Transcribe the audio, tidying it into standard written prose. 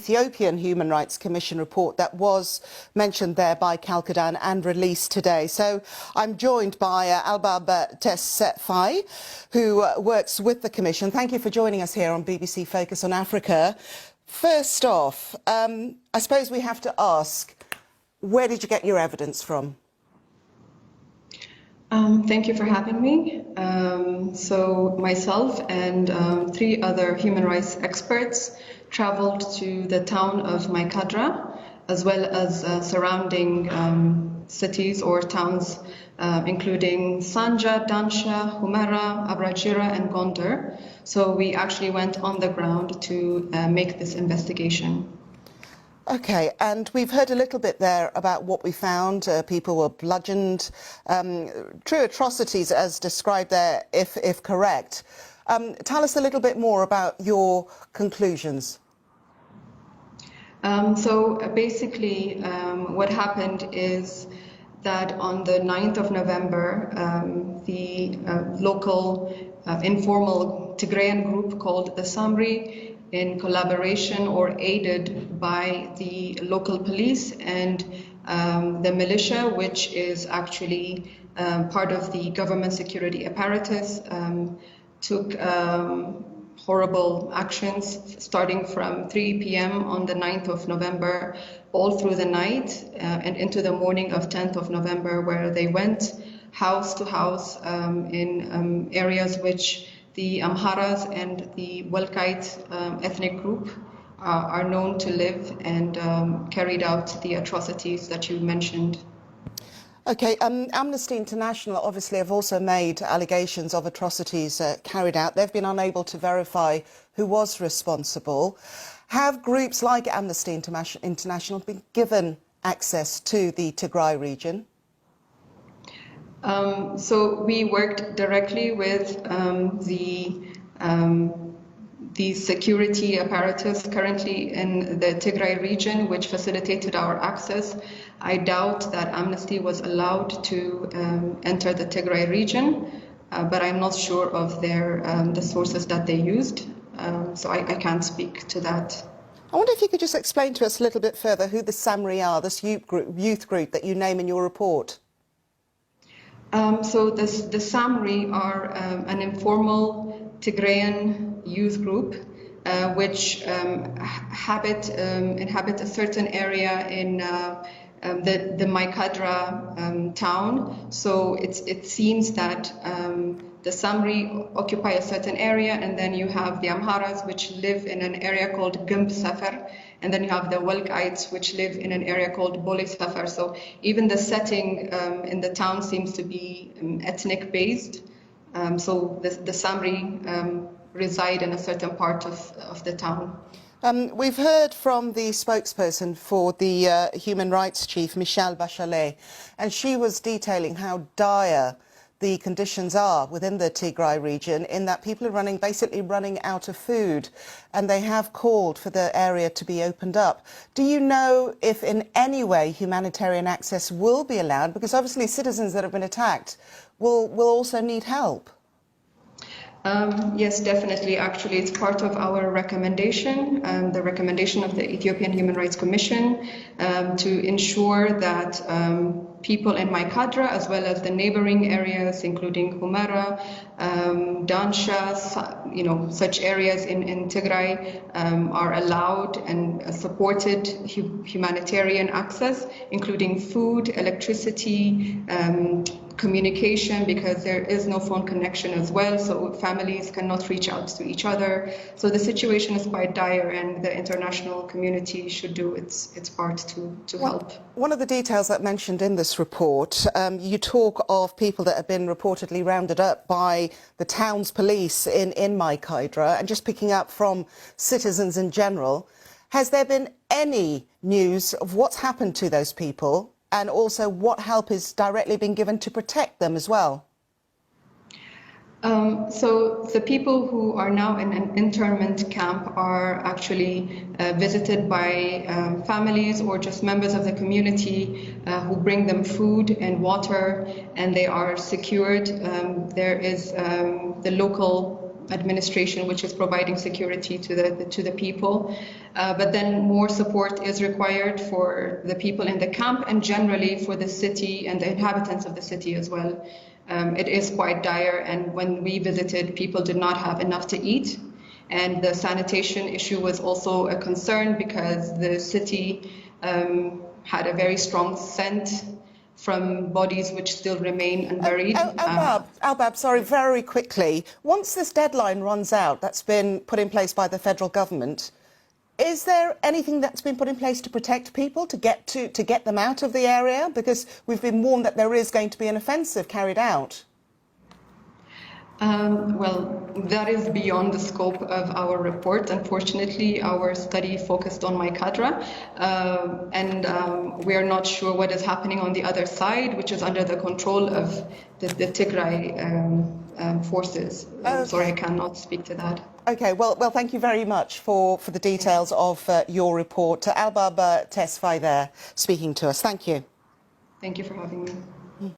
Ethiopian Human Rights Commission report that was mentioned there by Kalkadan and released today. So I'm joined by Albab Tesfaye, who works with the Commission. Thank you for joining us here on BBC Focus on Africa. First off, I suppose we have to ask, where did you get your evidence from? Thank you for having me. So myself and 3 other human rights experts traveled to the town of Mikadra, as well as surrounding cities or towns, including Sanja, Dansha, Humera, Abrajira, and Gondar. So we actually went on the ground to make this investigation. Okay, and we've heard a little bit there about what we found. People were bludgeoned, true atrocities as described there, if correct. Tell us a little bit more about your conclusions. So basically, what happened is that on the 9th of November, the local informal Tigrayan group called the Samri, in collaboration or aided by the local police and the militia, which is actually part of the government security apparatus, took horrible actions starting from 3 p.m. on the 9th of November, all through the night and into the morning of 10th of November, where they went house to house in areas which the Amharas and the Welkite ethnic group are known to live, and carried out the atrocities that you mentioned. Okay, Amnesty International obviously have also made allegations of atrocities carried out. They've been unable to verify who was responsible. Have groups like Amnesty International been given access to the Tigray region? So we worked directly with the security apparatus currently in the Tigray region, which facilitated our access. I doubt that Amnesty was allowed to enter the Tigray region, but I'm not sure of the sources that they used, so I can't speak to that. I wonder if you could just explain to us a little bit further who the Samri are, this youth group that you name in your report. So the Samri are an informal Tigrayan youth group which inhabit a certain area in the Mikadra town. So it seems that the Samri occupy a certain area, and then you have the Amharas, which live in an area called Gimb Safar, and then you have the Welkites, which live in an area called Boli Safar. So even the setting in the town seems to be ethnic based. So the Samri reside in a certain part of the town. We've heard from the spokesperson for the Human Rights Chief, Michelle Bachelet, and she was detailing how dire the conditions are within the Tigray region, in that people are basically running out of food, and they have called for the area to be opened up. Do you know if in any way humanitarian access will be allowed? Because obviously citizens that have been attacked will also need help. Yes, definitely. Actually, it's part of our recommendation, the recommendation of the Ethiopian Human Rights Commission, to ensure that people in Mikadra, as well as the neighboring areas, including Humera, Dansha, such areas in Tigray, are allowed and supported humanitarian access, including food, electricity, communication, because there is no phone connection as well, so families cannot reach out to each other. So the situation is quite dire, and the international community should do its part to help. One of the details that mentioned in this report, you talk of people that have been reportedly rounded up by the town's police in Mikadra, and just picking up from citizens in general. Has there been any news of what's happened to those people, and also what help is directly being given to protect them as well? So the people who are now in an internment camp are actually visited by families or just members of the community who bring them food and water, and they are secured. There is the local administration, which is providing security to the people. But then more support is required for the people in the camp and generally for the city and the inhabitants of the city as well. It is quite dire, and when we visited, people did not have enough to eat. And the sanitation issue was also a concern because the city had a very strong scent from bodies which still remain unburied. Albab, sorry, very quickly. Once this deadline runs out, that's been put in place by the federal government, is there anything that's been put in place to protect people, to get them out of the area? Because we've been warned that there is going to be an offensive carried out. Well, that is beyond the scope of our report. Unfortunately, our study focused on Mikadra, and we are not sure what is happening on the other side, which is under the control of the Tigray forces. Sorry, I cannot speak to that. Okay, well, thank you very much for the details of your report. Albab Tesfaye there speaking to us. Thank you. Thank you for having me.